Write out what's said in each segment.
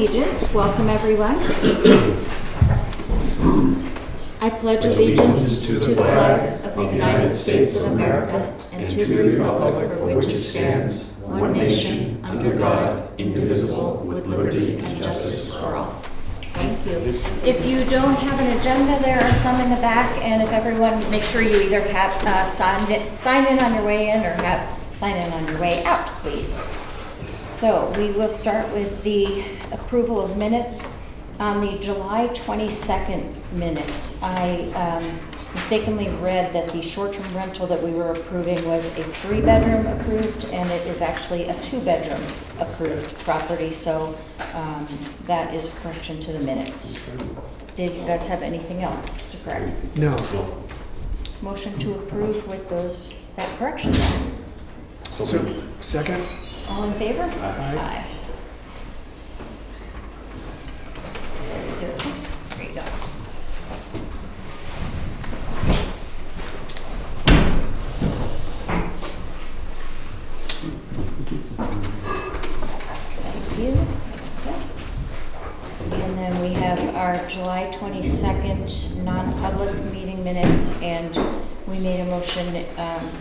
allegiance. Welcome, everyone. I pledge allegiance to the flag of the United States of America and to the republic for which it stands, one nation, under God, indivisible, with liberty and justice for all. Thank you. If you don't have an agenda, there are some in the back, and if everyone, make sure you either have sign in on your way in or sign in on your way out, please. So we will start with the approval of minutes. On the July 22nd minutes, I mistakenly read that the short-term rental that we were approving was a 3-bedroom approved, and it is actually a 2-bedroom approved property, so that is a correction to the minutes. Did you guys have anything else to correct? No. Motion to approve with that correction. So, second? All in favor? Aye. There you go. Thank you. Okay. And then we have our July 22nd non-public meeting minutes, and we made a motion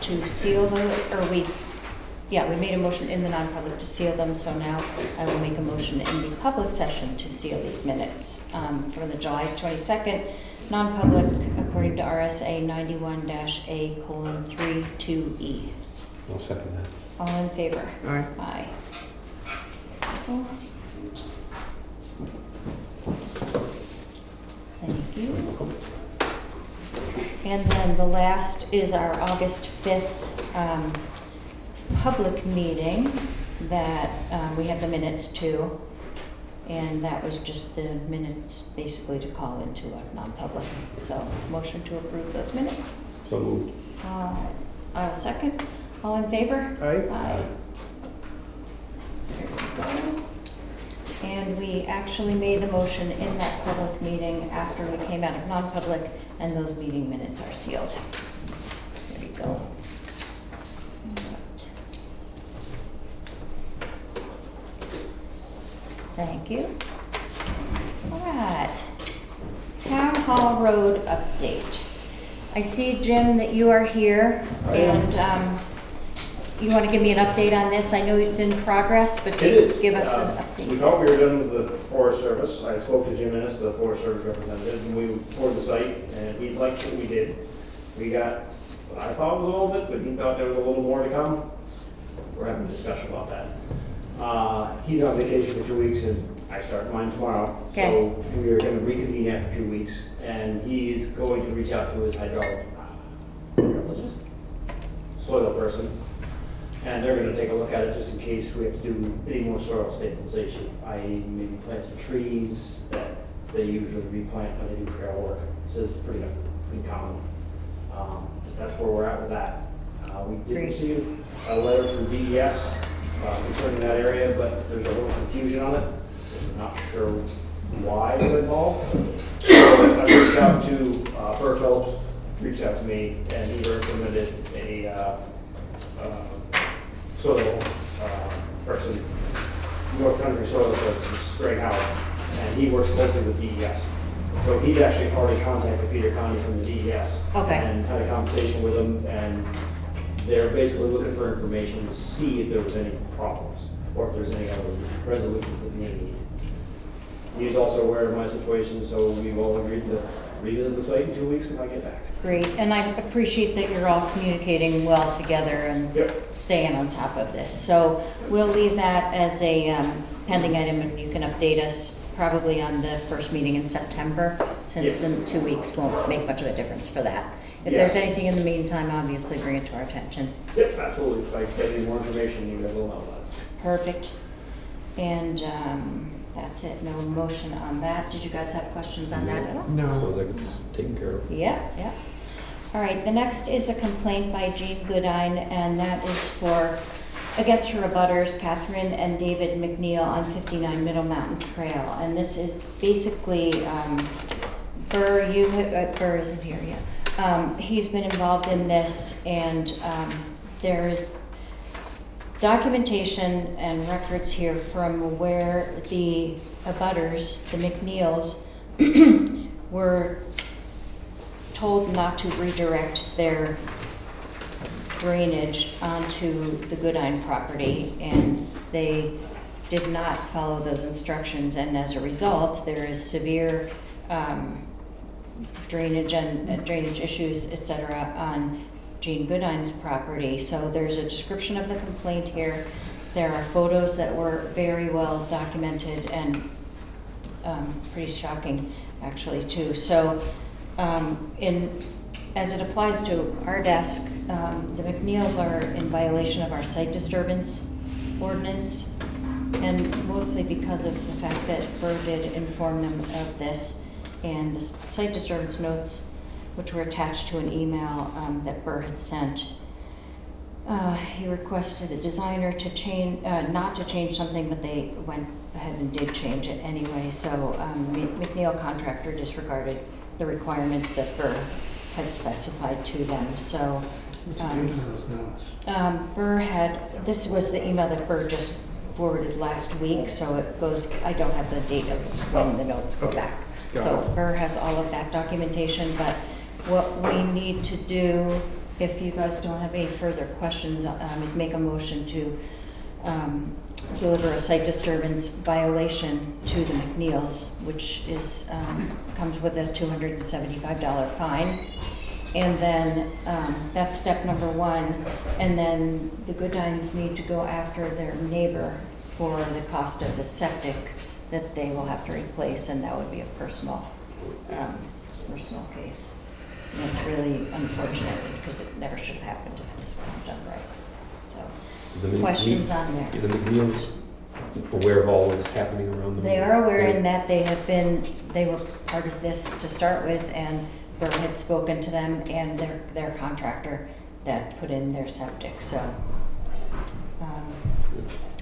to seal them, we made a motion in the non-public to seal them, so now I will make a motion in the public session to seal these minutes from the July 22nd non-public according to RSA 91-A:32E. I'll second that. All in favor? Aye. Aye. Thank you. And then the last is our August 5th public meeting that we have the minutes to, and that was just the minutes basically to call into a non-public. So motion to approve those minutes. So moved. Second. All in favor? Aye. Aye. There we go. And we actually made the motion in that public meeting after we came out of non-public, and those meeting minutes are sealed. There you go. Thank you. All right. Town Hall Road update. I see, Jim, that you are here, and you want to give me an update on this? I know it's in progress, but just give us an update. We thought we were done with the Forest Service. I spoke to Jim Ennis, the Forest Service representative, and we toured the site, and he liked what we did. We got what I thought was a little bit, but he thought there was a little more to come. We're having a discussion about that. He's on vacation for 2 weeks, and I start mine tomorrow. Okay. So we are going to reconvene after 2 weeks, and he's going to reach out to his hydrologist, soil person, and they're going to take a look at it just in case we have to do any more soil stabilization, i.e. maybe plant some trees that they usually replant when they do trail work. This is pretty common. That's where we're at with that. We did receive a letter from DES concerning that area, but there's a little confusion on it. I'm not sure why they're involved. So I reached out to Burr Phillips, reached out to me, and he recommended a soil person, North Country Soil Services, Greg Howard, and he works closely with DES. So he's actually already contacted Peter Connie from the DES and had a conversation with him, and they're basically looking for information to see if there was any problems or if there's any other resolutions that they need. He's also aware of my situation, so we've all agreed to revisit the site in 2 weeks when I get back. Great, and I appreciate that you're all communicating well together and staying on top of this. So we'll leave that as a pending item, and you can update us probably on the first meeting in September, since the 2 weeks won't make much of a difference for that. If there's anything in the meantime, obviously bring it to our attention. Yep, absolutely. If I get any more information, you guys will know about it. Perfect. And that's it. No motion on that. Did you guys have questions on that at all? No. Sounds like it's taken care of. Yeah. All right, the next is a complaint by Jean Goodine, and that is against her abutters, Catherine and David McNeil on 59 Middle Mountain Trail. And this is basically, Burr isn't here yet. He's been involved in this, and there is documentation and records here from where the abutters, the McNeils, were told not to redirect their drainage onto the Goodine property, and they did not follow those instructions, and as a result, there is severe drainage and drainage issues, etc., on Jean Goodine's property. So there's a description of the complaint here. There are photos that were very well documented and pretty shocking, actually, too. So as it applies to our desk, the McNeils are in violation of our site disturbance ordinance, and mostly because of the fact that Burr did inform them of this, and the site disturbance notes, which were attached to an email that Burr had sent. He requested the designer to change, not to change something, but they went ahead and did change it anyway. So McNeil contractor disregarded the requirements that Burr had specified to them. So What's the date on those notes? Burr had, this was the email that Burr just forwarded last week, so it goes, I don't have the date of when the notes go Okay. back. Got So it. Burr has all of that documentation, but what we need to do, if you guys don't have any further questions, is make a motion to deliver a site disturbance violation to the McNeils, which is comes with a $275 fine. And then that's step number one. And then the Goodines need to go after their neighbor for the cost of the septic that they will have to replace, and that would be a personal case. And it's really unfortunate because it never should have happened if this wasn't done right. So, questions on there? The McNeils aware of all that's happening around them? They are aware in that they were part of this to start with, and Burr had spoken to them and their contractor that put in their septic, so.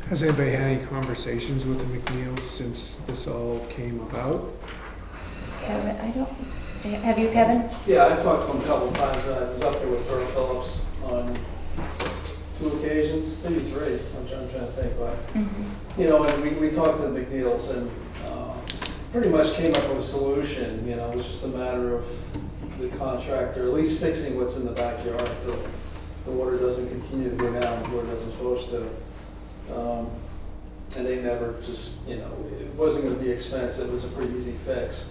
Has anybody had any conversations with the McNeils since this all came about? Kevin, have you, Kevin? Yeah, I've talked to him a couple of times. I was up there with Earl Phillips on 2 occasions, maybe 3. I'm trying to think, but, you know, and we talked to the McNeils and pretty much came up with a solution. You know, it was just a matter of the contractor at least fixing what's in the backyard so the water doesn't continue to go down where it doesn't supposed to. And they never just, you know, it wasn't going to be expensive. It was a pretty easy fix.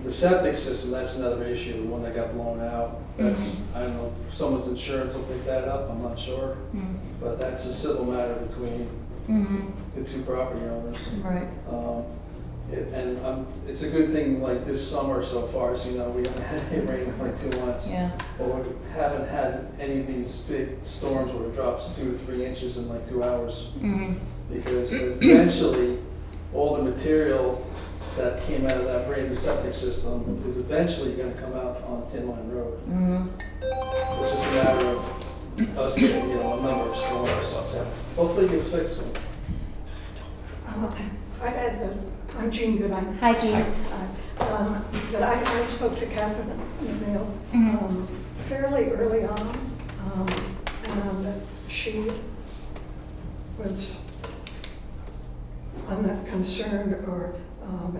The septic system, that's another issue, the one that got blown out. That's, I don't know, if someone's insurance will pick that up, I'm not sure. But that's a civil matter between the 2 property owners. Right. It's a good thing like this summer so far, so you know, we haven't had any rain in like 2 months. Yeah. But we haven't had any of these big storms where it drops 2 or 3 inches in like 2 hours. Because eventually, all the material that came out of that brand new septic system is eventually going to come out on Tin Line Road. It's just a matter of us getting, you know, a number of storms. So hopefully it gets fixed soon. Okay. I'm Jean Goodine. Hi, Jean. But I spoke to Catherine McNeil fairly early on, and she was not concerned or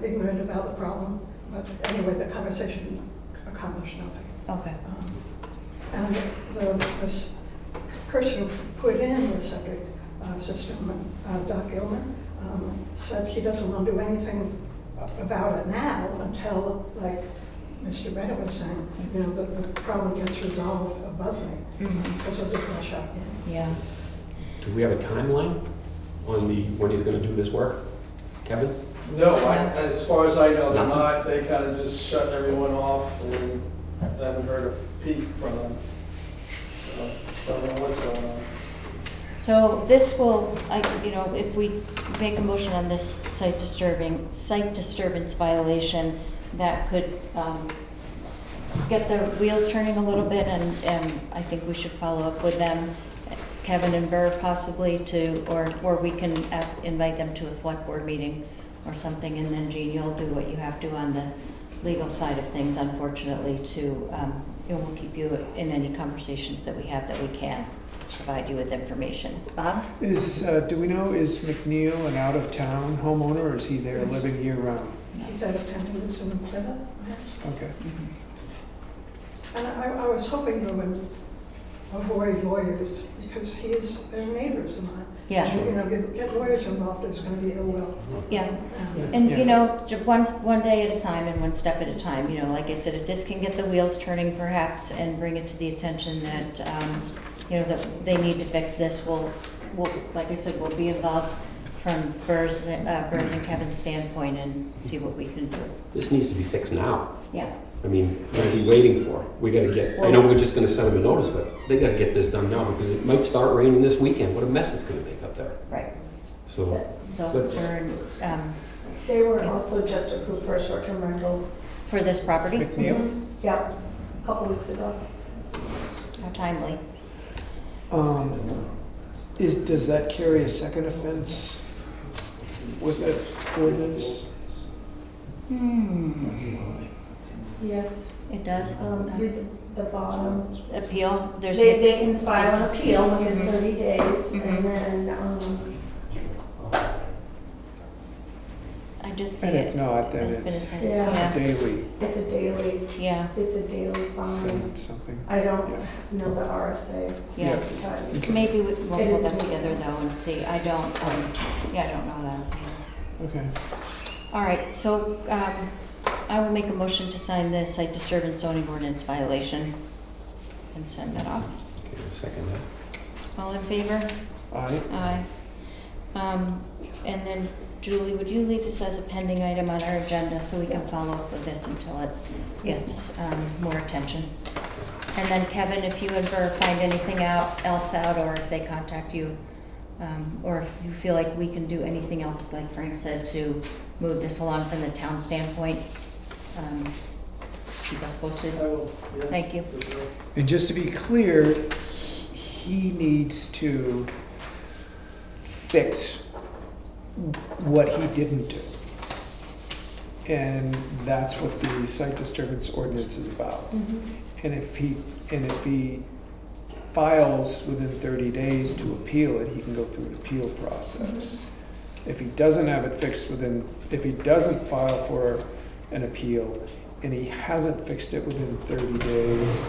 ignorant about the problem. But anyway, the conversation accomplished nothing. Okay. And this person who put in the septic system, Doc Gilmer, said he doesn't want to do anything about it now until, like Mr. Bennett was saying, you know, the problem gets resolved above me because of the fresh up. Yeah. Do we have a timeline on when he's going to do this work, Kevin? No, as far as I know, they're not. They kind of just shut everyone off, and I haven't heard a peep from them. So I don't know what's going on. So this will, if we make a motion on this site disturbance violation, that could get the wheels turning a little bit, and I think we should follow up with them, Kevin and Burr possibly, or we can invite them to a select board meeting or something, and then Jean, you'll do what you have to on legal side of things, unfortunately, to, we'll keep you in any conversations that we have that we can provide you with information. Bob? Do we know, is McNeil an out-of-town homeowner, or is he there living year-round? He's out of town, he lives in Plymouth, yes. Okay. And I was hoping we would avoid lawyers, because they're neighbors of mine. Yes. You know, get lawyers involved, there's gonna be ill will. Yeah. And, one day at a time and one step at a time, like I said, if this can get the wheels turning perhaps and bring it to the attention that, that they need to fix this, we'll, like I said, we'll be involved from Burr's and Kevin's standpoint and see what we can do. This needs to be fixed now. Yeah. I mean, what are we waiting for? We gotta get, I know we're just gonna send them a notice, but they gotta get this done now because it might start raining this weekend. What a mess it's gonna make up there. Right. So, So let's, They were also just approved for a short-term rental. for this property, McNeil? Yeah, a couple weeks ago. how timely. Does that carry a second offense with it, ordinance? Yes. It does. Read the bottom. Appeal, there's. They can file an appeal within Mhm. 30 days, Mhm. and then, I just see And it. if not, then It's been it's assessed. Yeah. daily, it's a daily fine. something. I don't Yeah. know the RSA. Yeah. but Maybe we'll It pull is- that together though and see. I don't know that. Okay. All right, so I will make a motion to sign the site disturbance zoning ordinance violation and send that off. okay, second that. All in favor? Aye. Aye. And then Julie, would you leave this as a pending item on our agenda so we can follow up with this until it gets more attention? And then Kevin, if you ever find anything else out, or if they contact you, or if you feel like we can do anything else, like Frank said, to move this along from the town standpoint, just keep us posted. I will, yeah. Thank you. And just to be clear, he needs to fix what he didn't do. And that's what the site disturbance ordinance is about. And if he files within 30 days to appeal it, he can go through an appeal process. If he doesn't have it fixed if he doesn't file for an appeal and he hasn't fixed it within 30 days,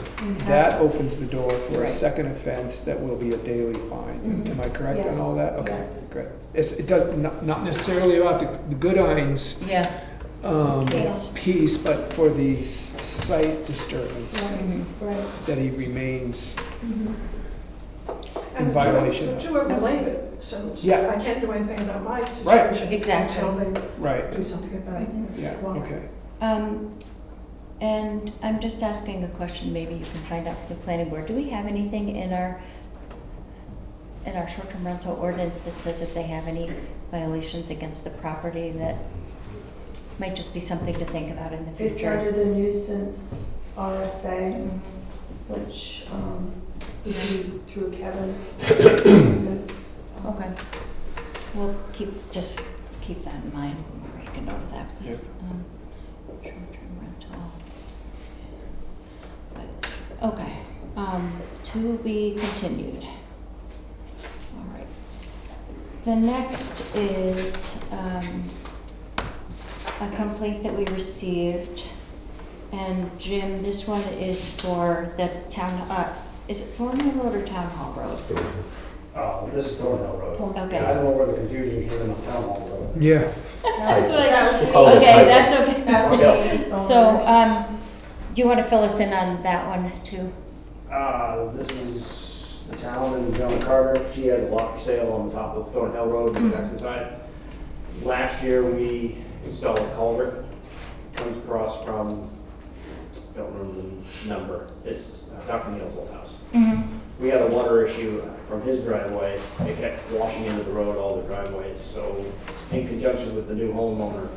that opens the door for a Right. second offense that will be a daily fine. Am I correct on all that? Okay, Yes. good. It does, not necessarily about the Goodines Yeah. Case. piece, but for the site disturbance, Mhm. Right. that he remains in And violation. The two are related, so Yeah. I can't do anything about my Right. situation. Exactly. Until they Right, do something about it. yeah, Well, okay. And I'm just asking a question, maybe you can find out from the planning board. Do we have anything in our short-term rental ordinance that says if they have any violations against the property, that might just be something to think about in the It's future? under the nuisance RSA, Mhm. which we do through Kevin. Nuisance. Okay. We'll keep that in mind. Make a note of that, please. Short-term rental. Okay, to be continued. All right. The next is a complaint that we received. And Jim, this one is for the town, is it Thornhill Road or Town Hall Road? This is Thornhill Road. Okay. I don't know where the confusion came in on Town Hall Road. Yeah, That's what That Call it a okay, typo. that's okay. That's Okay. So, do you want to fill us in on that one too? This is the town and Joan Carter. She has a lot for sale on the top of Thornhill Road on the Jackson side. Last year, we installed a culvert. Comes across from, don't remember the number. It's Dr. Neal's old house. Mm-hmm. We had a water issue from his driveway. It kept washing into the road, all the driveways. So in conjunction with the new homeowner,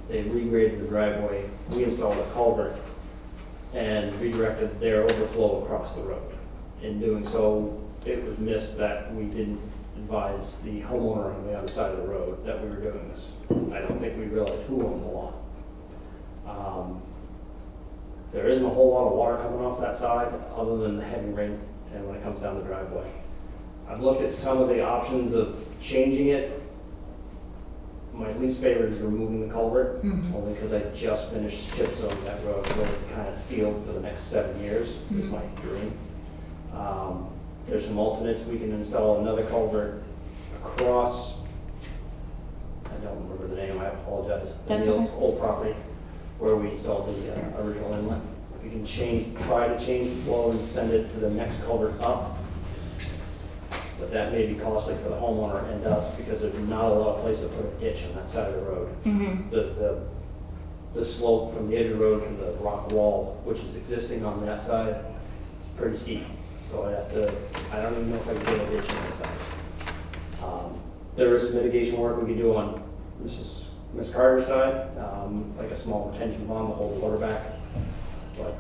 they regraded the driveway. We installed a culvert and redirected their overflow across the road. In doing so, it was missed that we didn't advise the homeowner on the other side of the road that we were doing this. I don't think we realized who owned the lot. There isn't a whole lot of water coming off that side, other than the heavy rain and when it comes down the driveway. I've looked at some of the options of changing it. My least favorite is removing the culvert, only because I just finished chip sealing that road, so it's kind of sealed for the next 7 years, is my dream. There's some alternates. We can install another culvert across, I don't remember the name, I apologize, the That's Neil's okay. old property, where we installed the original inlet. We can try to change the flow and send it to the next culvert up. But that may be costly for the homeowner and us, because there's not a lot of place to put a ditch on that side of the road. The slope from the edge of the road to the rock wall, which is existing on that side, is pretty steep. So I don't even know if I can get a ditch on that side. There is some mitigation work we can do on Miss Carter's side, like a small retention pond to hold the water back. But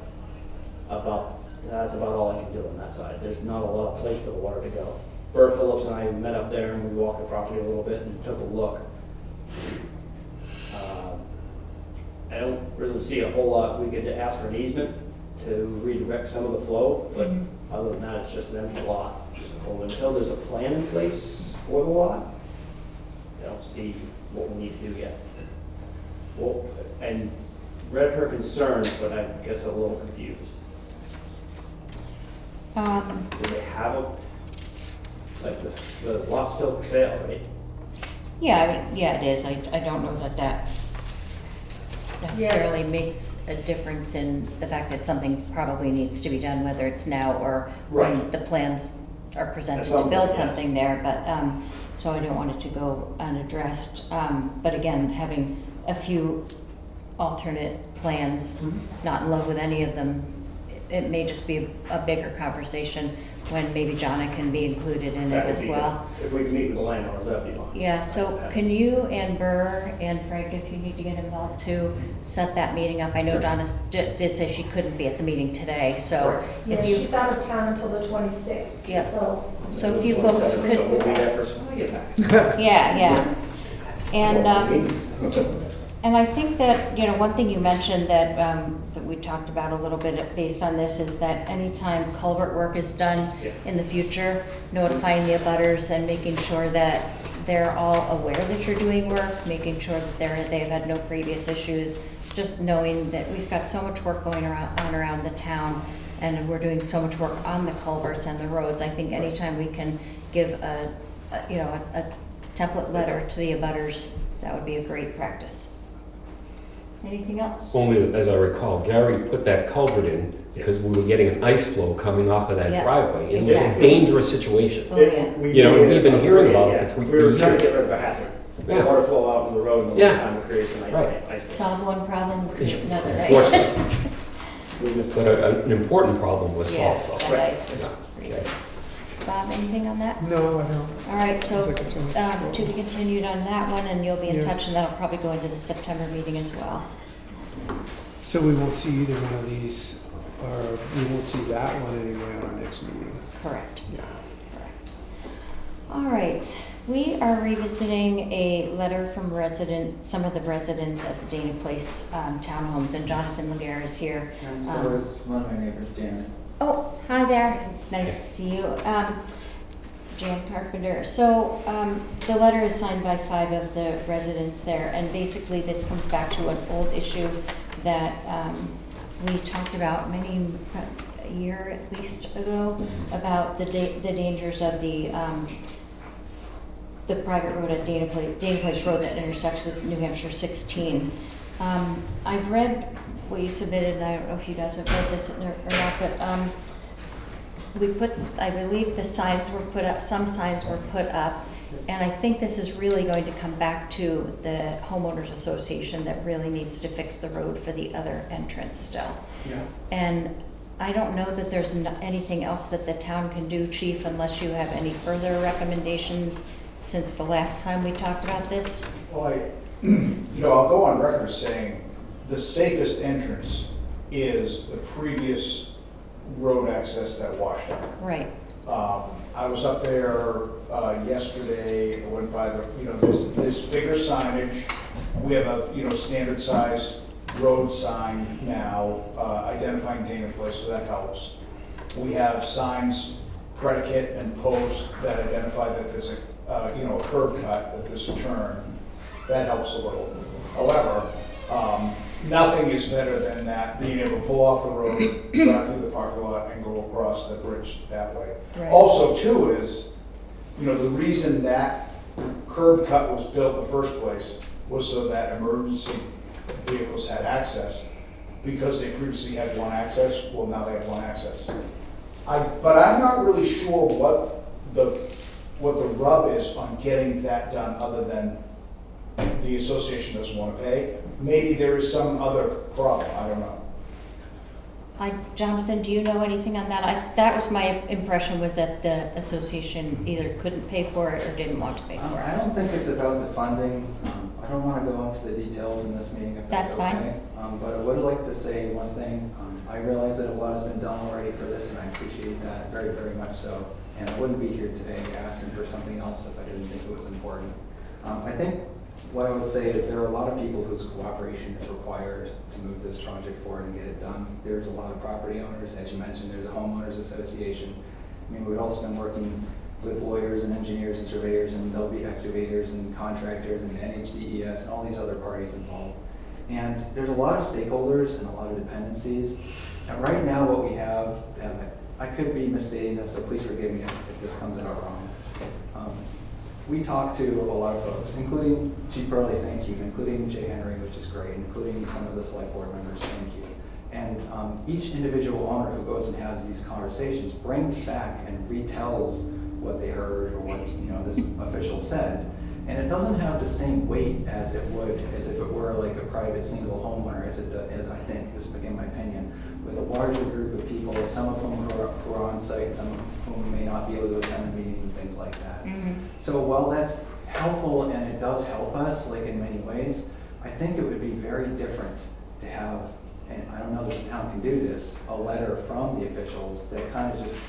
that's about all I can do on that side. There's not a lot of place for the water to go. Burr Phillips and I met up there and we walked the property a little bit and took a look. I don't really see a whole lot. We could ask for an easement to redirect some of the flow, but other than that, it's just an empty lot. So until there's a plan in place for the lot, I don't see what we need to do yet. Well, and read her concerns, but I guess I'm a little confused. Do they have like the lot's still for sale, right? Yeah, it is. I don't know that necessarily makes a difference in the fact that something probably needs to be done, whether it's now or when Right. the plans are presented At to some build point, yeah. something there, but, so I don't want it to go unaddressed. But again, having a few alternate plans, not in love with any of them, it may just be a bigger conversation when maybe Jonna can be included in it That would as be well. good. If we can meet with the landowners, that'd be fine. Yeah, so can you and Burr and Frank, if you need to get involved too, set that meeting up? I know Donna did say she couldn't be at the meeting today, so Yeah, if you, she's out of town until the 26th, Yeah. so. so if you folks So we'll be could, there first when we get back. yeah. Well, And I think that, one thing you mentioned that, that we talked about a little bit based on this is that anytime culvert work is done Yeah. in the future, notifying the abutters and making sure that they're all aware that you're doing work, making sure that they've had no previous issues, just knowing that we've got so much work going around the town and we're doing so much work on the culverts and the roads. I think anytime we can give a template letter to the abutters, that would be a great practice. Anything else? Only, as I recall, Gary put that culvert in because we were getting an ice flow coming off of that Yeah, driveway. It was a exactly. dangerous situation. Oh, yeah. You know, we've been hearing about it for We were trying to years. get rid of a hazard. Yeah. Water flow out in the road and the Yeah. time it creates an Right. ice. Solve one problem, create another, right? Unfortunately, We missed but an important problem was Yeah, solved. though. that ice was crazy. Bob, anything on that? No, I don't. All right, so Seems like it's on- to be continued on that one, and you'll be in Yeah. touch, and that'll probably go into the September meeting as well. So we won't see either one of these, or we won't see that one anyway on our next meeting. Correct. Yeah. All right, we are revisiting a letter from some of the residents at the Dana Place townhomes, and Jonathan Laguerre is here. And so is one of my neighbors, Janet. Oh, hi there. Nice to see you. Jan Carpenter. So the letter is signed by 5 of the residents there, and basically this comes back to an old issue that we talked about a year at least ago, about the dangers of the private road at Dana Place Road that intersects with New Hampshire 16. I've read what you submitted, and I don't know if you guys have read this or not, but I believe the signs were put up, some signs were put up, and I think this is really going to come back to the homeowners association that really needs to fix the road for the other entrance still. Yeah. And I don't know that there's anything else that the town can do, Chief, unless you have any further recommendations since the last time we talked about this. Well, I'll go on record saying the safest entrance is the previous road access that washed out. Right. I was up there yesterday. I went by this bigger signage. We have a standard size road sign now, identifying date and place, so that helps. We have signs, predicate and post that identify that there's a curb cut, that there's a turn. That helps a little. However, nothing is better than that, being able to pull off the road, drive through the parking lot, and go across the bridge that way. Right. Also, too, is, the reason that curb cut was built in the first place was so that emergency vehicles had access. Because they previously had one access, well, now they have one access. But I'm not really sure what the rub is on getting that done, other than the association doesn't want to pay. Maybe there is some other problem, I don't know. Jonathan, do you know anything on that? That was my impression, was that the association either couldn't pay for it or didn't want to pay for I it. don't think it's about the funding. I don't want to go into the details in this meeting if that's That's okay. But I would like to say one thing. I realize that a lot has been done already for this, and I appreciate that very, very much so. And I wouldn't be here today asking for something else if I didn't think it was important. I think what I would say is there are a lot of people whose cooperation is required to move this project forward and get it done. There's a lot of property owners, as you mentioned, there's a homeowners association. I mean, we've also been working with lawyers and engineers and surveyors, and there'll be excavators and contractors and NHDES and all these other parties involved. And there's a lot of stakeholders and a lot of dependencies. And right now what we have, and I could be misstating this, so please forgive me if this comes out wrong. We talked to a lot of folks, including Chief Burley, thank you, including Jay Henry, which is great, including some of the select board members, thank you. And each individual owner who goes and has these conversations brings back and retells what they heard or what this official said. And it doesn't have the same weight as it would, as if it were like a private single homeowner, as I think, this is again my opinion, with a larger group of people, some of whom who are on site, some of whom may not be able to attend the meetings and things like that. Mm-hmm. So while that's helpful and it does help us, like in many ways, I think it would be very different to have, and I don't know that the town can do this, a letter from the officials that kind of just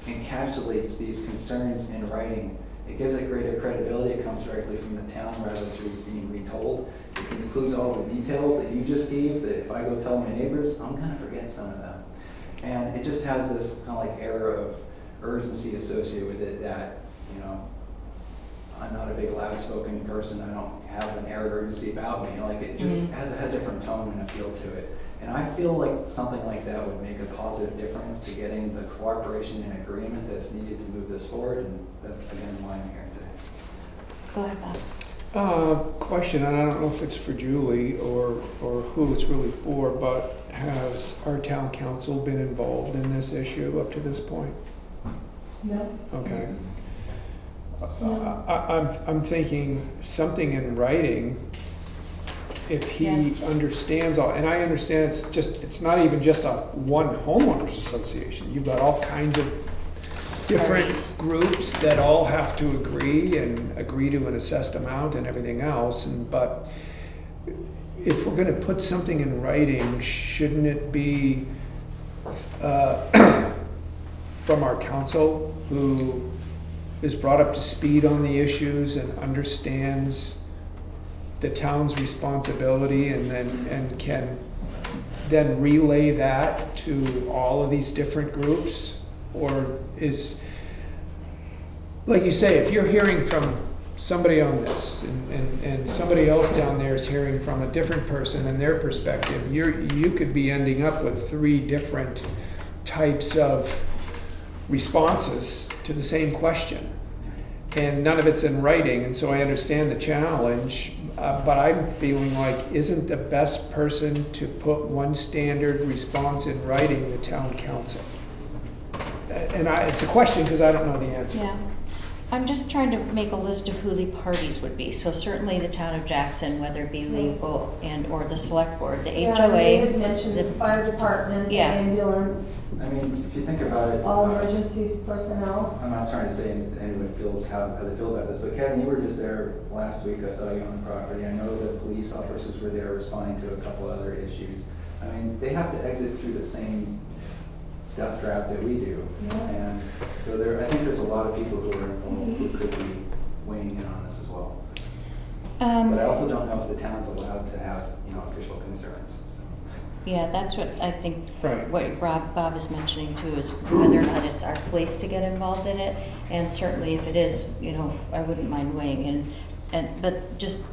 encapsulates these concerns in writing. It gives it greater credibility. It comes directly from the town rather than through being retold. It includes all the details that you just gave, that if I go tell my neighbors, I'm going to forget some of them. And it just has this kind of like air of urgency associated with it that, I'm not a big loud-spoken person. I don't have an air of urgency about me. Like, it just has a different tone and appeal to it. And I feel like something like that would make a positive difference to getting the cooperation and agreement that's needed to move this forward. And that's, again, why I'm here today. Go ahead, Bob. Question, and I don't know if it's for Julie or who it's really for, but has our town council been involved in this issue up to this point? No. Okay. No. I'm thinking something in writing, if he understands all, and I understand it's not even just a one homeowners association. You've got all kinds of different Parties. groups that all have to agree to an assessed amount and everything else. But if we're going to put something in writing, shouldn't it be from our council, who is brought up to speed on the issues and understands the town's responsibility, and can then relay that to all of these different groups? Or is, like you say, if you're hearing from somebody on this and somebody else down there is hearing from a different person and their perspective, you could be ending up with 3 different types of responses to the same question. And none of it's in writing, and so I understand the challenge, but I'm feeling like, isn't the best person to put one standard response in writing the town council? And it's a question because I don't know the answer. Yeah. I'm just trying to make a list of who the parties would be. So certainly the town of Jackson, whether it be legal or the select board, the HOA. Yeah, David mentioned the the fire department, the Yeah. ambulance, I mean, if you think about it, all emergency personnel. I'm not trying to say anyone feels how they feel about this, but Kevin, you were just there last week. I saw you on the property. I know the police officers were there responding to a couple other issues. I mean, they have to exit through the same death trap that we do. Yeah. And so I think there's a lot of people who are involved who could be weighing in on this as well. But I also don't know if the town's allowed to have, official concerns. So Yeah, that's what I think, Right. what Bob is mentioning too, is whether or not it's our place to get involved in it. And certainly if it is, you know, I wouldn't mind weighing in. But just,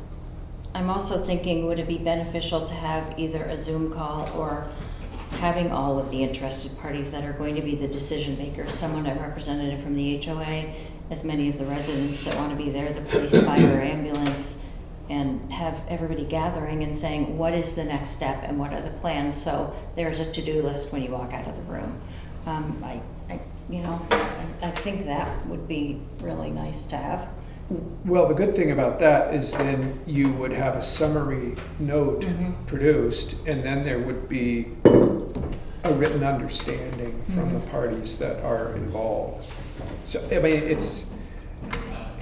I'm also thinking, would it be beneficial to have either a Zoom call or having all of the interested parties that are going to be the decision makers, someone, a representative from the HOA, as many of the residents that want to be there, the police, fire, ambulance, and have everybody gathering and saying, what is the next step and what are the plans? So there's a to-do list when you walk out of the room. I think that would be really nice to have. Well, the good thing about that is then you would have a summary note produced, and then there would be a written understanding from the parties that are involved. So, I mean, it's,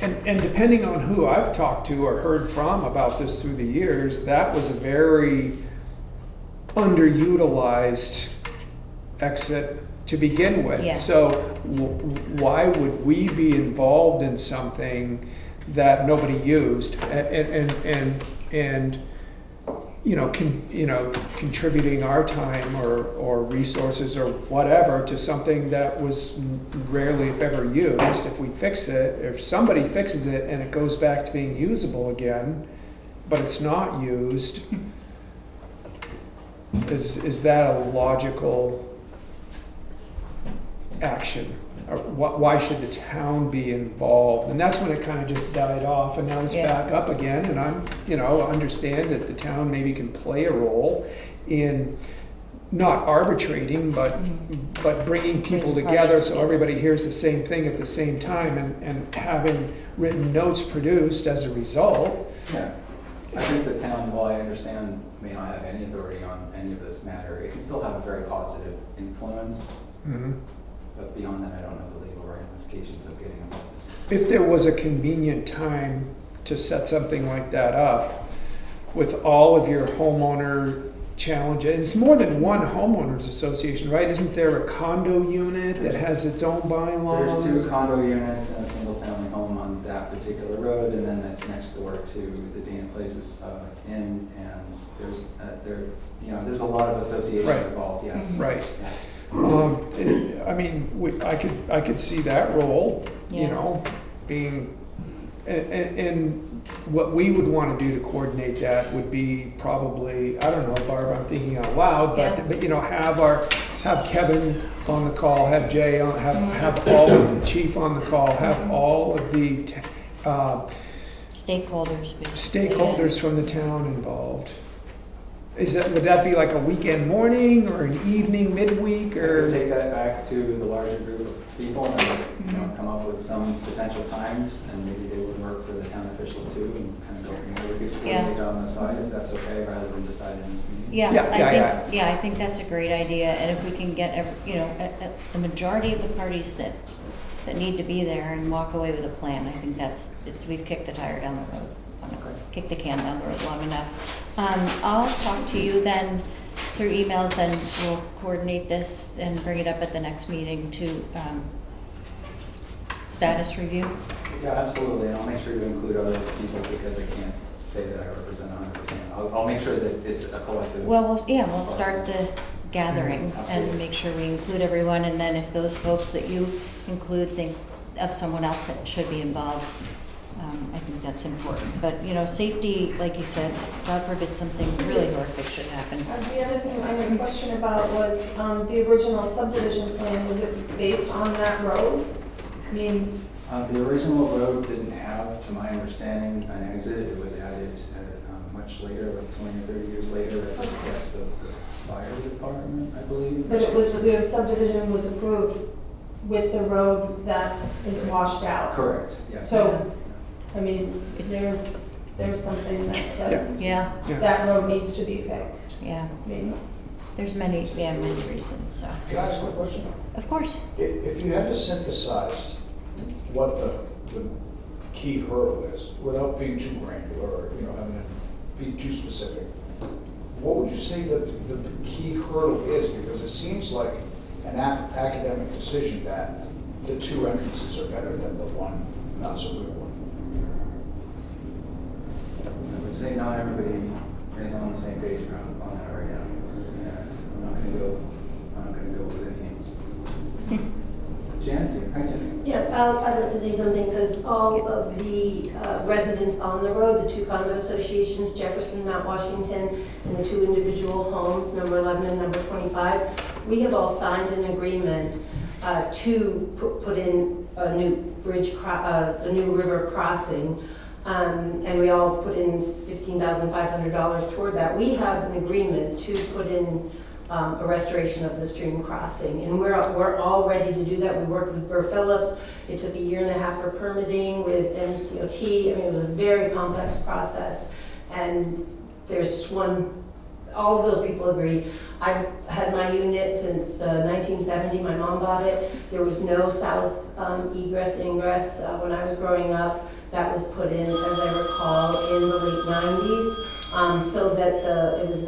and depending on who I've talked to or heard from about this through the years, that was a very underutilized exit to begin with. Yeah. So why would we be involved in something that nobody used and contributing our time or resources or whatever to something that was rarely, if ever, used? If we fix it, if somebody fixes it and it goes back to being usable again, but it's not used, is that a logical action? Or why should the town be involved? And that's when it kind of just died off, and now it's back up again. And understand that the town maybe can play a role in not arbitrating, but bringing people together so everybody hears the same thing at the same time, and having written notes produced as a result. Yeah, I think the town, while I understand may not have any authority on any of this matter, it can still have a very positive influence. Mm-hmm. But beyond that, I don't know the legal ramifications of getting involved. If there was a convenient time to set something like that up with all of your homeowner challenges, it's more than one homeowners association, right? Isn't there a condo unit that has its own bylaws? There's 2 condo units and a single family home on that particular road, and then that's next door to the Dana Places Inn, and there's a lot of associations involved. Yes. Right. Yes. I mean, I could see that role, being, and what we would want to do to coordinate that would be probably, I don't know, Barb, I'm thinking out loud, but have Kevin on the call, have Jay on, have all of the chief on the call, have all of the stakeholders from the town involved. Would that be like a weekend morning or an evening midweek, or? Take that back to the larger group of people and come up with some potential times, and maybe they would work for the town officials too, and kind of go from there. We could coordinate on the side if that's okay, rather than decide in this meeting. I think that's a great idea. And if we can get the majority of the parties that need to be there and walk away with a plan, I think we've kicked the tire down the road. Kick the can down the road long enough. I'll talk to you then through emails, and we'll coordinate this and bring it up at the next meeting to status review. Yeah, absolutely, and I'll make sure to include other people, because I can't say that I represent 100%. I'll make sure that it's a collective. Well, we'll start the gathering and make sure we include everyone, and then if those folks that you include think of someone else that should be involved, I think that's important. But, safety, like you said, God forbid something really horrific should happen. The other thing I had a question about was the original subdivision plan. Was it based on that road? I mean, the original road didn't have, to my understanding, an exit. It was added much later, like 20 or 30 years later, at the request of the fire department, I believe. But the subdivision was approved with the road that is washed out. Correct, yes. So, I mean, there's something that says that road needs to be fixed. Yeah. I mean, There's many reasons, so. Can I ask a question? Of course. If you had to synthesize what the key hurdle is, without being too granular, or, having to be too specific, what would you say that the key hurdle is? Because it seems like an academic decision that the 2 entrances are better than the one not so good one. I would say not everybody is on the same page on that right now. I'd like to say something, because all of the residents on the road, the two condo associations, Jefferson, Mount Washington, and the two individual homes, number 11 and number 25, we have all signed an agreement to put in a new bridge, a new river crossing, and we all put in $15,500 toward that. We have an agreement to put in a restoration of the stream crossing, and we're all ready to do that. We worked with Burr Phillips. It took 1.5 years for permitting with MTOT. I mean, it was a very complex process, and there's just all of those people agree. I've had my unit since 1970. My mom bought it. There was no south egress, ingress when I was growing up. That was put in, as I recall, in the late 90s, so that it was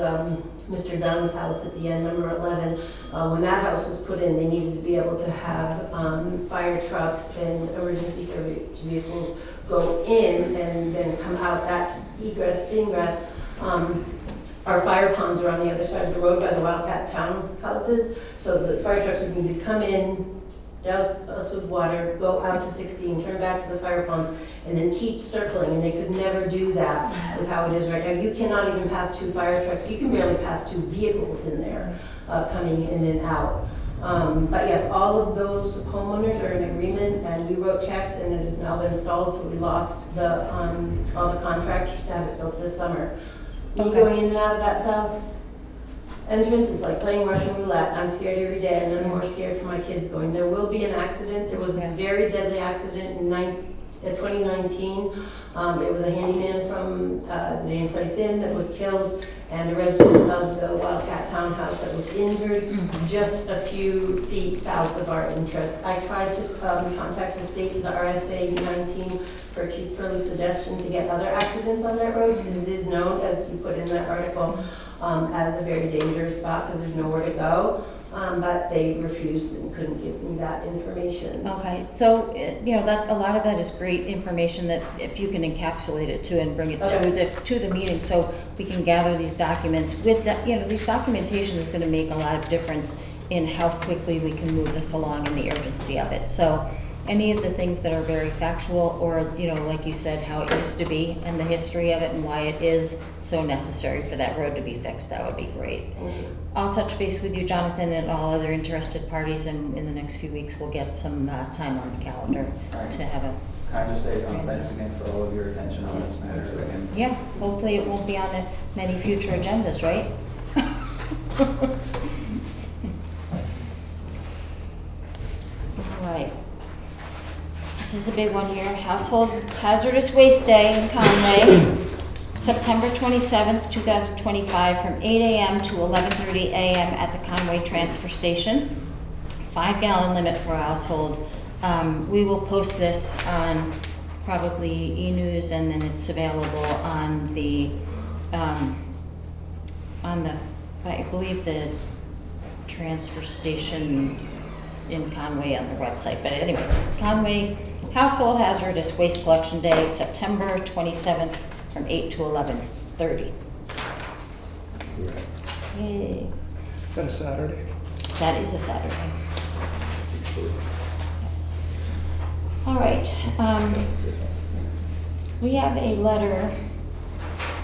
Mr. Dunn's house at the end, number 11. When that house was put in, they needed to be able to have fire trucks and emergency service vehicles go in and then come out. That egress, ingress. Our fire ponds are on the other side of the road by the Wildcat townhouses, so the fire trucks would need to come in, douse us with water, go out to 16, turn back to the fire ponds, and then keep circling, and they could never do that with how it is right now. You cannot even pass 2 fire trucks. You can barely pass 2 vehicles in there coming in and out. But yes, all of those homeowners are in agreement, and we wrote checks, and it has now been installed, so we lost all the contractors to have it built this summer. Me going in and out of that south entrance, it's like playing Russian roulette. I'm scared every day, and I'm more scared for my kids going. There will be an accident. There was a very deadly accident in 2019. It was a handyman from the Name Place Inn that was killed, and a resident of the Wildcat townhouse that was injured just a few feet south of our interest. I tried to contact the state of the RSA 19 for a chief early suggestion to get other accidents on that road, because it is known, as you put in that article, as a very dangerous spot because there's nowhere to go. But they refused and couldn't give me that information. Okay, so, that a lot of that is great information that if you can encapsulate it too and bring it to the meeting, so we can gather these documents. With that, these documentation is going to make a lot of difference in how quickly we can move this along and the urgency of it. So any of the things that are very factual, or like you said, how it used to be and the history of it and why it is so necessary for that road to be fixed, that would be great. I'll touch base with you, Jonathan, and all other interested parties, and in the next few weeks we'll get some time on the calendar to have a... Can I just say thanks again for all of your attention on this matter again. Yeah, hopefully it won't be on the many future agendas, right? All right. This is a big one here. Household Hazardous Waste Day in Conway, September 27th, 2025, from 8 a.m. to 11:30 a.m. at the Conway Transfer Station. 5-gallon limit per household. We will post this on probably e-news, and then it's available on the I believe the transfer station in Conway on their website. But anyway, Conway Household Hazardous Waste Collection Day, September 27th, from 8 to 11:30. Yay. Is that a Saturday? That is a Saturday. Yes. All right. We have a letter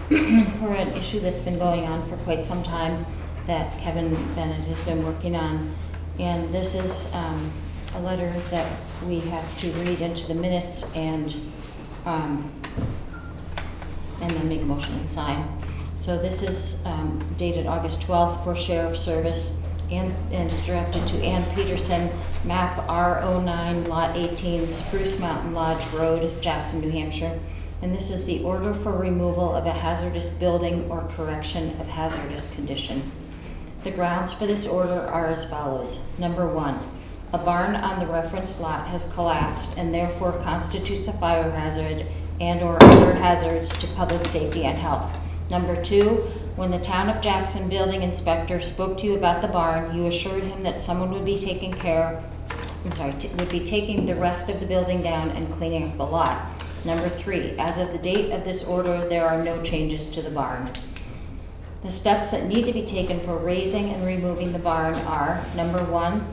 for an issue that's been going on for quite some time that Kevin Bennett has been working on. And this is a letter that we have to read into the minutes and then make a motion and sign. So this is dated August 12th for Sheriff's Service, and it's directed to Ann Peterson, map R09, lot 18, Spruce Mountain Lodge Road, Jackson, New Hampshire. And this is the order for removal of a hazardous building or correction of hazardous condition. The grounds for this order are as follows. Number 1, a barn on the reference lot has collapsed and therefore constitutes a fire hazard and or other hazards to public safety and health. Number 2, when the Town of Jackson building inspector spoke to you about the barn, you assured him that someone would be taking the rest of the building down and cleaning up the lot. Number 3, as of the date of this order, there are no changes to the barn. The steps that need to be taken for raising and removing the barn are, number 1,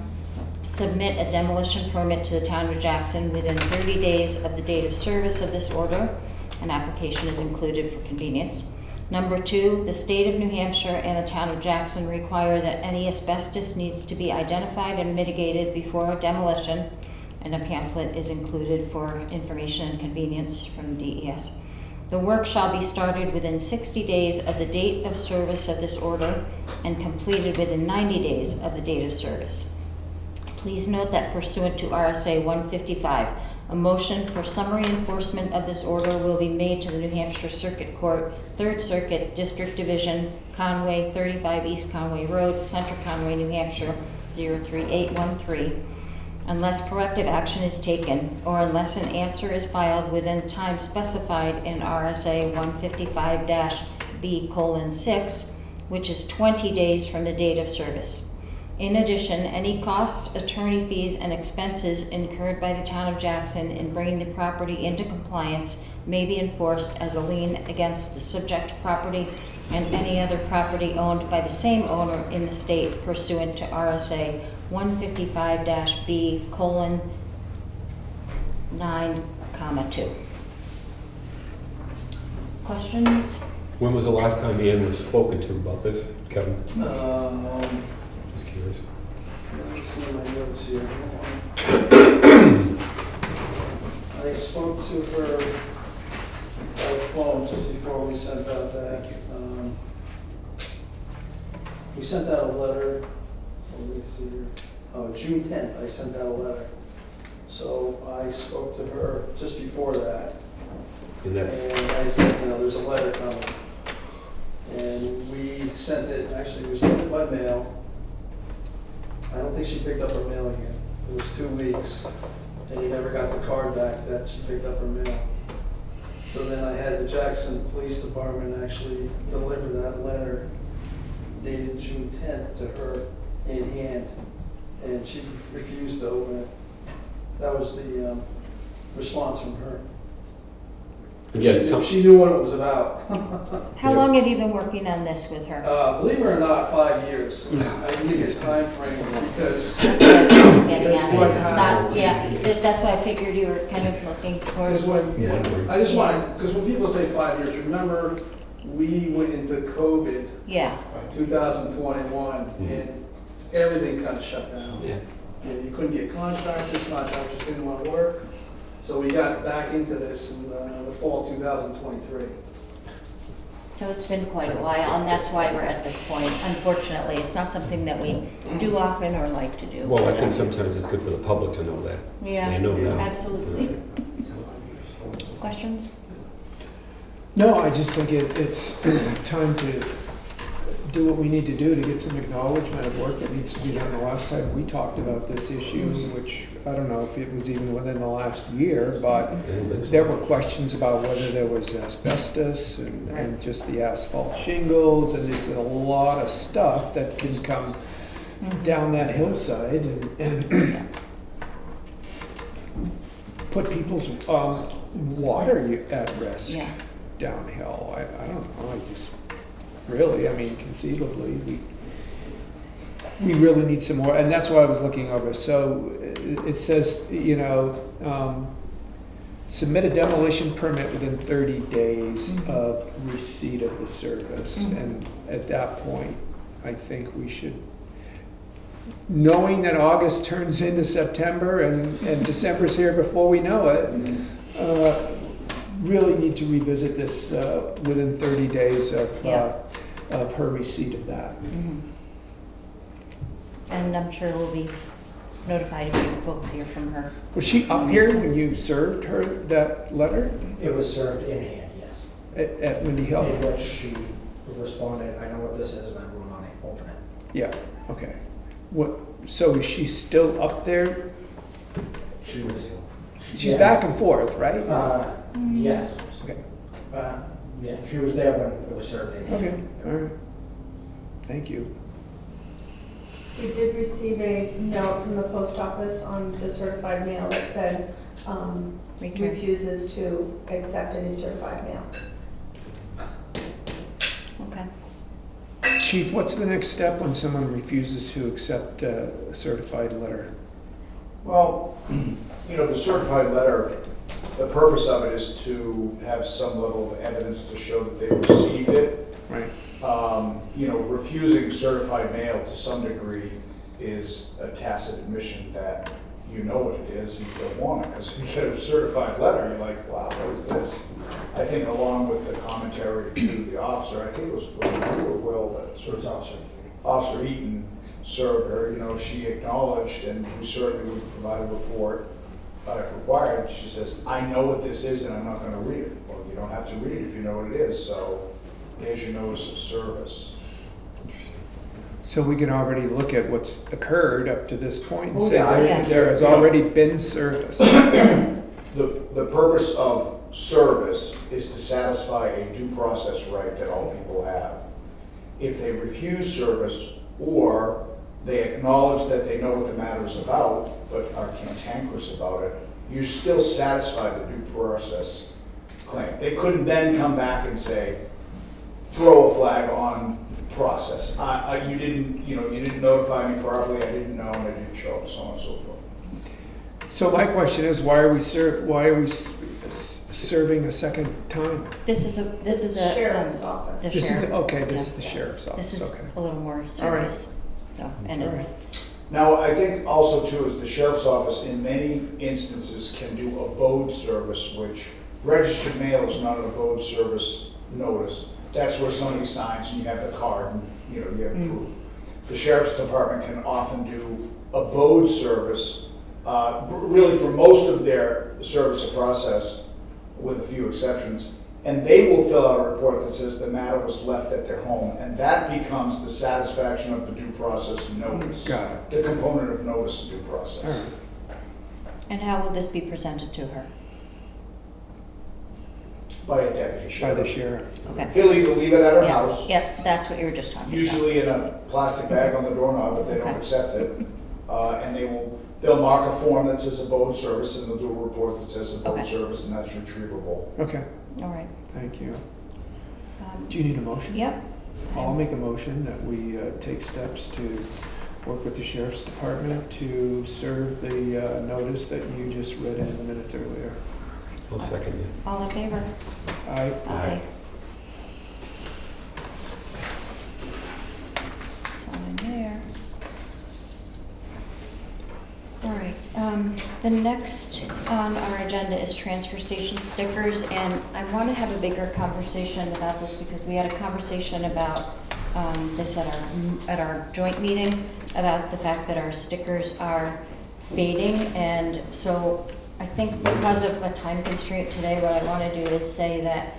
submit a demolition permit to the town of Jackson within 30 days of the date of service of this order. An application is included for convenience. Number 2, the state of New Hampshire and the town of Jackson require that any asbestos needs to be identified and mitigated before demolition, and a pamphlet is included for information and convenience from DES. The work shall be started within 60 days of the date of service of this order and completed within 90 days of the date of service. Please note that pursuant to RSA 155, a motion for summary enforcement of this order will be made to the New Hampshire Circuit Court, 3rd Circuit, District Division, Conway, 35 East Conway Road, Center Conway, New Hampshire, 03813. Unless corrective action is taken, or unless an answer is filed within time specified in RSA 155-B:6, which is 20 days from the date of service. In addition, any costs, attorney fees, and expenses incurred by the town of Jackson in bringing the property into compliance may be enforced as a lien against the subject property and any other property owned by the same owner in the state pursuant to RSA 155-B:9, 2. Questions? When was the last time Ian was spoken to about this, Kevin? Just curious. Let's see my notes here. I spoke to her by phone just before we sent out that. We sent out a letter, let me see here. June 10th, I sent out a letter. So I spoke to her just before that. And that's, And I said, there's a letter coming. And we sent it by mail. I don't think she picked up her mail again. It was 2 weeks, and he never got the card back that she picked up her mail. So then I had the Jackson Police Department actually deliver that letter dated June 10th to her in hand, and she refused to open it. That was the response from her. again, She knew what it was about. How Yeah. long have you been working on this with her? Believe it or not, 5 years. I can give you a time frame because That's what I was getting at. This is not, that's why I figured you were kind of looking towards. because when people say 5 years, remember, we went into COVID, Yeah, 2021, and everything kind of shut down. yeah. You couldn't get contractors didn't want to work. So we got back into this in the fall of 2023. so it's been quite a while, and that's why we're at this point. Unfortunately, it's not something that we do often or like to do. Well, I think sometimes it's good for the public to know that. Yeah, They know now. absolutely. Questions? No, I just think it's time to do what we need to do to get some acknowledgement of work that needs to be done. The last time we talked about this issue, which I don't know if it was even within the last year, but there were questions about whether there was asbestos and just the asphalt shingles, and there's a lot of stuff that can come down that hillside and put people's water at risk Yeah. downhill. I don't know, really, conceivably, we really need some more, and that's why I was looking over. So it says, submit a demolition permit within 30 days of receipt of the service. And at that point, I think we should, knowing that August turns into September and December's here before we know it, really need to revisit this within 30 days of her receipt of that. And I'm sure we'll be notified if you folks hear from her. Was she up here when you served her that letter It was served in hand, yes. at Windy Hill? In which she responded, I know what this is, and I'm going to open it. Yeah, okay. So is she still up there? She was. She's back and forth, right? Yes. Okay. Yeah, she was there when it was served in hand. Okay, all right. Thank you. We did receive a note from the post office on the certified mail that said Return. refuses to accept any certified mail. Okay. Chief, what's the next step when someone refuses to accept a certified letter? Well, the certified letter, the purpose of it is to have some level of evidence to show that they received it. Right. Refusing certified mail to some degree is a tacit admission that you know what it is and you don't want it. Because if you get a certified letter, you're like, wow, what is this? I think along with the commentary to the officer, I think it was you or Will that sort of Officer Eaton served her, she acknowledged, and we certainly would provide a report if required. She says, I know what this is and I'm not going to read it. Well, you don't have to read it if you know what it is, so there's your notice of service. So we can already look at what's occurred up to this point and Oh, say yeah, yeah. there has already been service. The purpose of service is to satisfy a due process right that all people have. If they refuse service or they acknowledge that they know what the matter is about, but are cantankerous about it, you still satisfy the due process claim. They couldn't then come back and say, throw a flag on process. You didn't notify me properly, I didn't know, and I didn't show up, so on and so forth. So my question is, why are we serving a second time? This is a Sheriff's office. the This is sheriff. this is the Yeah. sheriff's office. This is Okay. a little more serious. So, and All right. Now, I think also too is the sheriff's office in many instances can do abode service, which registered mail is not an abode service notice. That's where somebody signs and you have the card and you have proof. The sheriff's department can often do abode service, really for most of their service of process, with a few exceptions. And they will fill out a report that says the matter was left at their home, and that becomes the satisfaction of the due process notice. Got it. The component of notice due process. All right. And how will this be presented to her? By a deputy By sheriff. the sheriff. Okay. He'll either leave it at her Yeah, house, Yep, that's what you were just talking about. usually in a plastic bag on the doorknob if they don't Okay. accept it. And they'll mark a form that says abode service, and they'll do a report that says abode Okay. service, and that's retrievable. Okay, All right. thank you. Um, Do you need a motion? Yep. I'll make a motion that we take steps to work with the sheriff's department to serve the notice that you just read in the minutes earlier. I'll second it. All in favor? Aye. Aye. So in there. All right, the next on our agenda is transfer station stickers, and I want to have a bigger conversation about this because we had a conversation about this at our joint meeting about the fact that our stickers are fading, and so I think because of a time constraint today, what I want to do is say that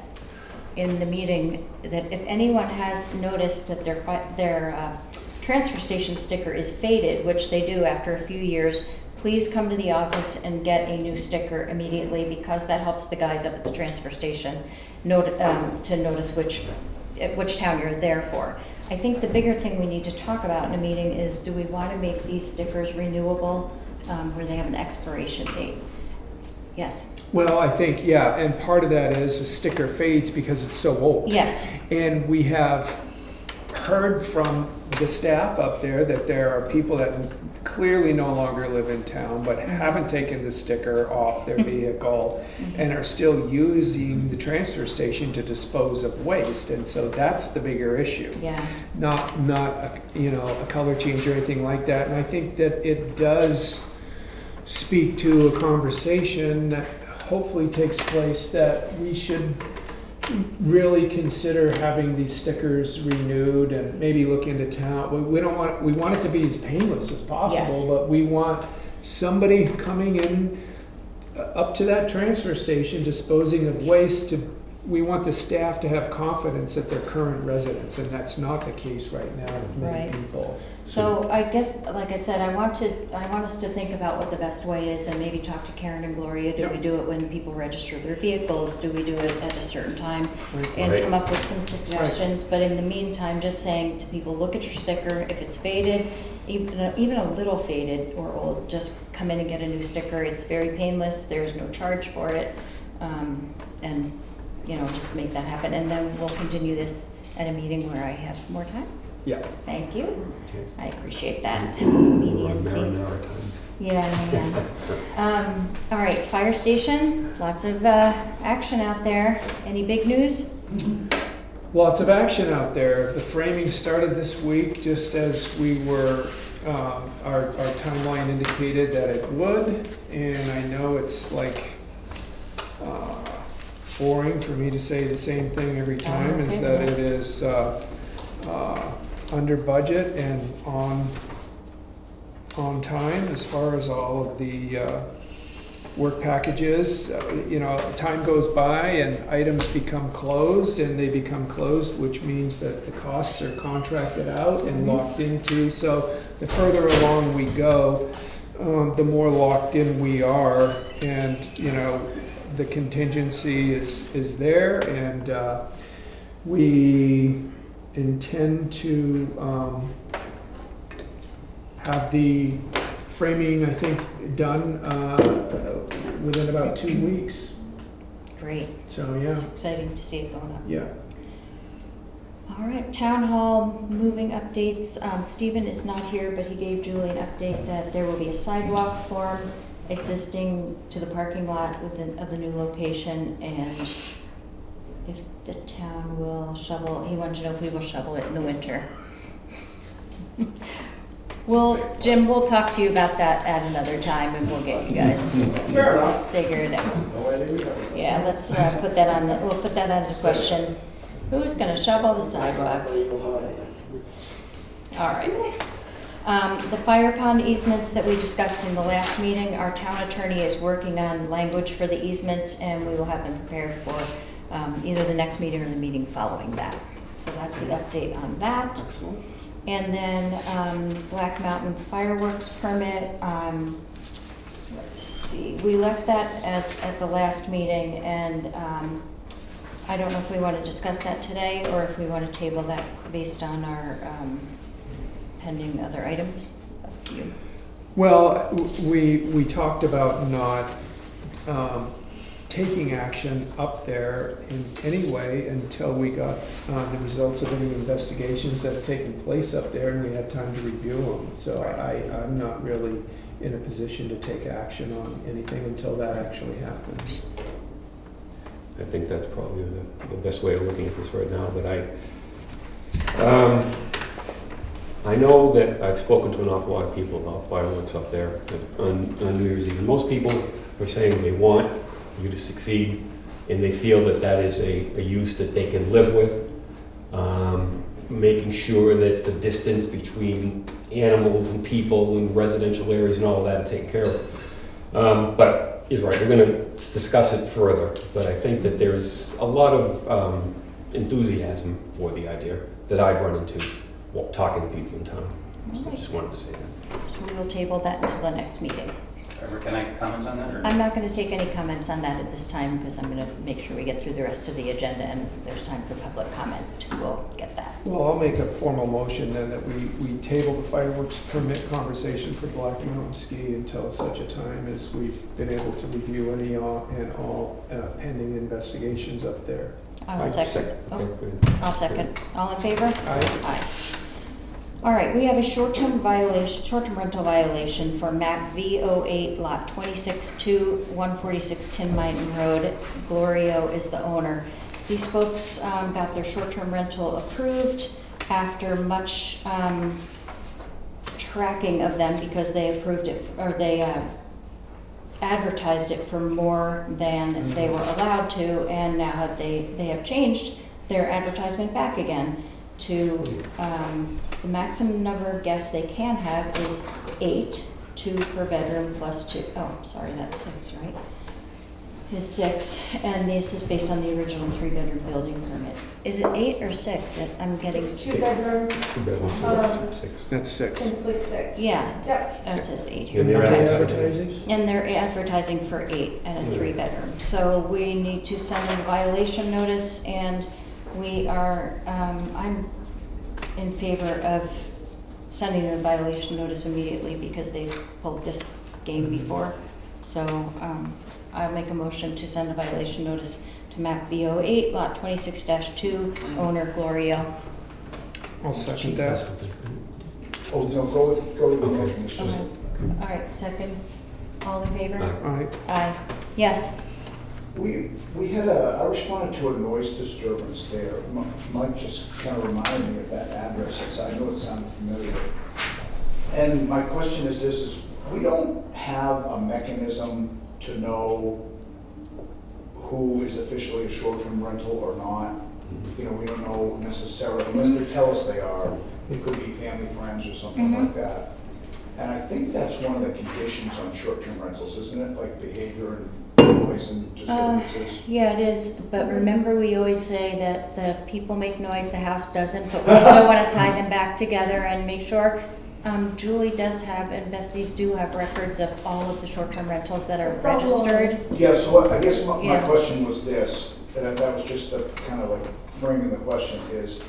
in the meeting, that if anyone has noticed that their transfer station sticker is faded, which they do after a few years, please come to the office and get a new sticker immediately, because that helps the guys up at the transfer station to notice which town you're there for. I think the bigger thing we need to talk about in a meeting is, do we want to make these stickers renewable, where they have an expiration date? Yes. Well, I think, yeah, and part of that is the sticker fades because it's so old. Yes. And we have heard from the staff up there that there are people that clearly no longer live in town but haven't taken the sticker off their vehicle and are still using the transfer station to dispose of waste, and so that's the bigger issue. Yeah. Not a color change or anything like that. And I think that it does speak to a conversation that hopefully takes place, that we should really consider having these stickers renewed and maybe look into town. We want it to be as painless as possible, Yes. but we want somebody coming in up to that transfer station disposing of waste we want the staff to have confidence that they're current residents, and that's not the case right now with many Right. people. So I guess, like I said, I want us to think about what the best way is, and maybe talk to Karen and Gloria. Do we do it when people register their vehicles? Do we do it at a certain time? And Right. come up with some suggestions. But in the meantime, just saying to people, look at your sticker. If it's faded, even a little faded or old, just come in and get a new sticker. It's very painless. There's no charge for it. And just make that happen. And then we'll continue this at a meeting where I have more time. Yeah. Thank you. Okay. I appreciate that We'll leniency. marinate our time. Yeah. All right, fire station, lots of action out there. Any big news? Lots of action out there. The framing started this week, just as we were, our timeline indicated that it would. And I know it's like boring for me to say the same thing every time, is that it is under budget and on time as far as all of the work packages. You know, time goes by and items become closed, and they become closed, which means that the costs are contracted out and locked into. So the further along we go, the more locked in we are, and you know, the contingency is there, and we intend to have the framing, I think, done within about 2 weeks. Great. So, yeah. It's exciting to see it going up. Yeah. All right, town hall moving updates. Stephen is not here, but he gave Julie an update that there will be a sidewalk form existing to the parking lot of the new location, and if the town will shovel, he wanted to know if we will shovel it in the winter. Well, Jim, we'll talk to you about that at another time, and we'll get you guys figure it out. Yeah, let's put that on we'll put that as a question. Who's gonna shovel the sidewalks? All right. The fire pond easements that we discussed in the last meeting, our town attorney is working on language for the easements, and we will have them prepared for either the next meeting or the meeting following that. So that's the update on that. Excellent. And then Black Mountain fireworks permit, let's see, we left that as at the last meeting, and I don't know if we want to discuss that today or if we want to table that based on our pending other items. Up to you. Well, we talked about not taking action up there in any way until we got the results of any investigations that have taken place up there, and we had time to review them. So I'm not really in a position to take action on anything until that actually happens. I think that's probably the best way of looking at this right now, but I know that I've spoken to an awful lot of people about fireworks up there on New Year's Eve. And most people are saying they want you to succeed, and they feel that that is a use that they can live with, making sure that the distance between animals and people and residential areas and all of that are taken care of. But he's right, we're going to discuss it further, but I think that there's a lot of enthusiasm for the idea that I've run into while talking to people in town. So I just wanted to say that. So we will table that until the next meeting. Trevor, can I comment on that? Or? I'm not going to take any comments on that at this time because I'm going to make sure we get through the rest of the agenda and there's time for public comment. We'll get that. Well, I'll make a formal motion then that we table the fireworks permit conversation for Black Mountain Ski until such a time as we've been able to review any and all pending investigations up there. I will second. Okay, good. I'll second. All in favor? Aye. Aye. All right, we have a short-term rental violation for map V08 lot 26-2, 146 Tin Mountain Road. Glorio is the owner. These folks got their short-term rental approved after much tracking of them because they approved it, or they advertised it for more than they were allowed to, and now they have changed their advertisement back again to the maximum number of guests they can have is 8, 2 per bedroom plus 2. Oh, sorry, that's 6, right? Is 6, and this is based on the original 3-bedroom building permit. Is it 8 or 6? I'm getting. It's 2 bedrooms. 2 bedrooms, 6. That's 6. And Slick 6. Yeah. Yep. Oh, it says 8 here. And they're Okay. advertising. And they're advertising for 8 and a 3-bedroom. So we need to send them a violation notice, and we are, I'm in favor of sending them a violation notice immediately because they've pulled this game before. So I'll make a motion to send a violation notice to map V08, lot 26-2, owner Glorio. I'll second that. Oh, no, go with the motion. It's just- All right, second. All in favor? Aye. All right, Aye. Yes. We had I responded to a noise disturbance there. Mike just kind of reminded me of that address. I know it sounded familiar. And my question is this, is we don't have a mechanism to know who is officially a short-term rental or not. You know, we don't know necessarily, unless they tell us they are. It could be family, friends, or something like that. And I think that's one of the conditions on short-term rentals, isn't it? Like behavior and noise and disturbances. Yeah, it is, but remember we always say that the people make noise, the house doesn't, but we still want to tie them back together and make sure. Julie does have, and Betsy do have records of all of the short-term rentals that are registered. Yeah, so I guess my Yeah. question was this, and that was just the kind of like framing the question is,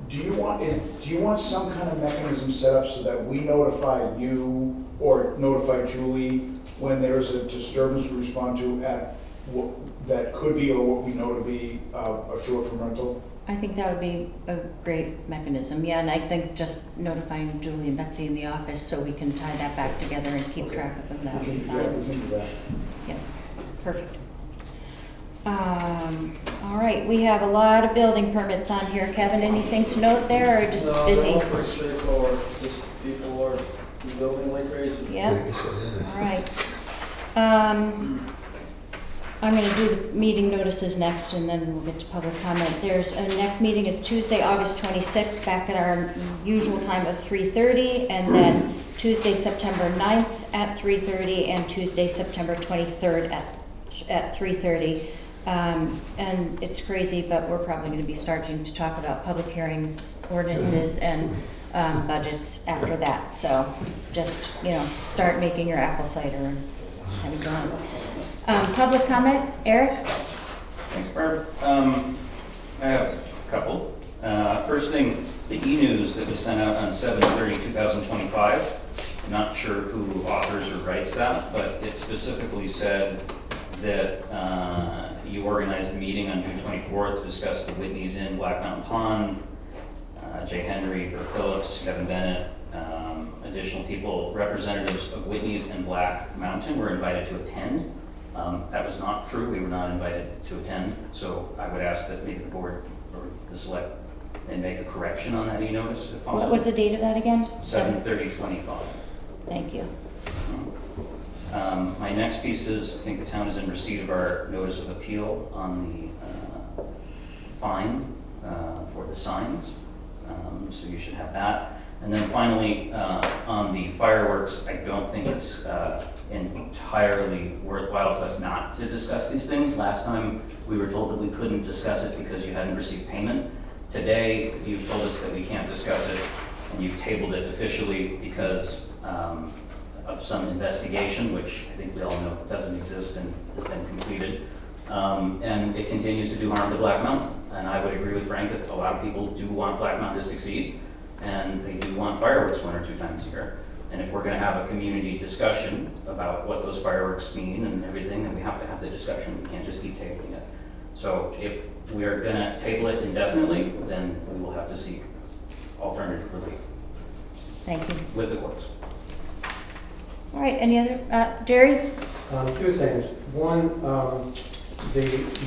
do you want some kind of mechanism set up so that we notify you or notify Julie when there's a disturbance we respond to at what that could be or what we know to be a short-term rental? I think that would be a great mechanism, yeah, and I think just notifying Julie and Betsy in the office so we can tie that back together and keep track of them, that would be Yeah, fine. we can do that. Yeah, perfect. All right, we have a lot of building permits on here. Kevin, anything to note there, or just No, busy? they're all pretty straightforward, just people are building like crazy. Yeah, all right. I'm gonna do the meeting notices next, and then we'll get to public comment. There's, next meeting is Tuesday, August 26th, back at our usual time of 3:30, and then Tuesday, September 9th at 3:30, and Tuesday, September 23rd at 3:30. And it's crazy, but we're probably gonna be starting to talk about public hearings, ordinances, and budgets after that. So just, start making your apple cider and having donuts. Public comment, Eric? Thanks, Barb. I have a couple. First thing, the e-news that was sent out on 7/30/2025. I'm not sure who authors or writes that, but it specifically said that you organized a meeting on June 24th to discuss the Whitneys in Black Mountain Pond. Jay Henry, Bert Phillips, Kevin Bennett, additional people, representatives of Whitneys and Black Mountain were invited to attend. That was not true. We were not invited to attend. So I would ask that maybe the board or the select and make a correction on that e-notice if possible. What was the date of that again? 7/30/25. Thank you. My next piece is, I think the town is in receipt of our notice of appeal on the fine for the signs. So you should have that. And then finally, on the fireworks, I don't think it's entirely worthwhile to us not to discuss these things. Last time, we were told that we couldn't discuss it because you hadn't received payment. Today, you've told us that we can't discuss it, and you've tabled it officially because of some investigation, which I think we all know doesn't exist and has been completed. And it continues to do harm to Black Mountain. And I would agree with Frank that a lot of people do want Black Mountain to succeed, and they do want fireworks 1 or 2 times a year. And if we're going to have a community discussion about what those fireworks mean and everything, then we have to have the discussion. We can't just keep tabling it. So if we are going to table it indefinitely, then we will have to seek alternative relief Thank you. with the courts. All right, any other, Jerry? 2 things. One, the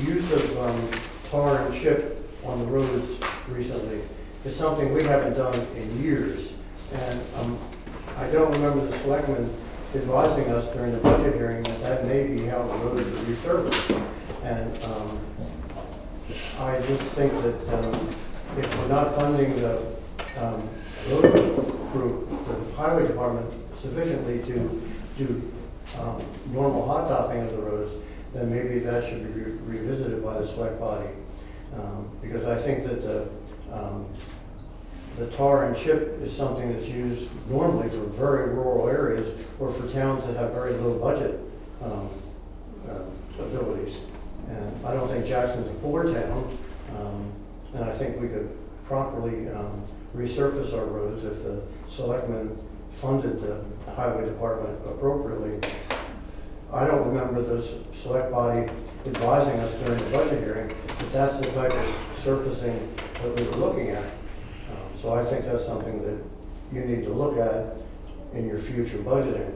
use of tar and chip on the roads recently is something we haven't done in years. And I don't remember the selectmen advising us during the budget hearing that that may be how the roads are resurfaced. And I just think that if we're not funding the road group, the highway department sufficiently to do normal hot topping of the roads, then maybe that should be revisited by the select body. Because I think that the tar and chip is something that's used normally for very rural areas or for towns that have very low budget abilities. And I don't think Jackson's a poor town, and I think we could properly resurface our roads if the selectmen funded the highway department appropriately. I don't remember the select body advising us during the budget hearing that that's the type of surfacing that we were looking at. So I think that's something that you need to look at in your future budgeting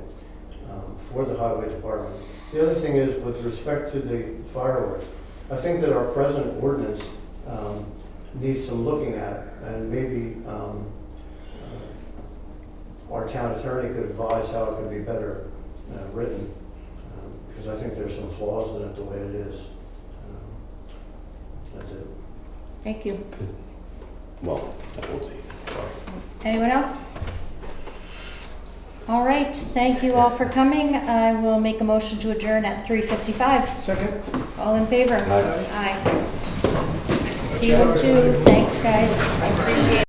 for the highway department. The other thing is with respect to the fireworks, I think that our present ordinance needs some looking at, and maybe our town attorney could advise how it could be better written, because I think there's some flaws in it the way it is. That's it. Thank you. Well, I won't say it. Sorry. Anyone else? All right, thank you all for coming. I will make a motion to adjourn at 3:55. Second? All in favor? Aye. Aye. See you too. Thanks, guys.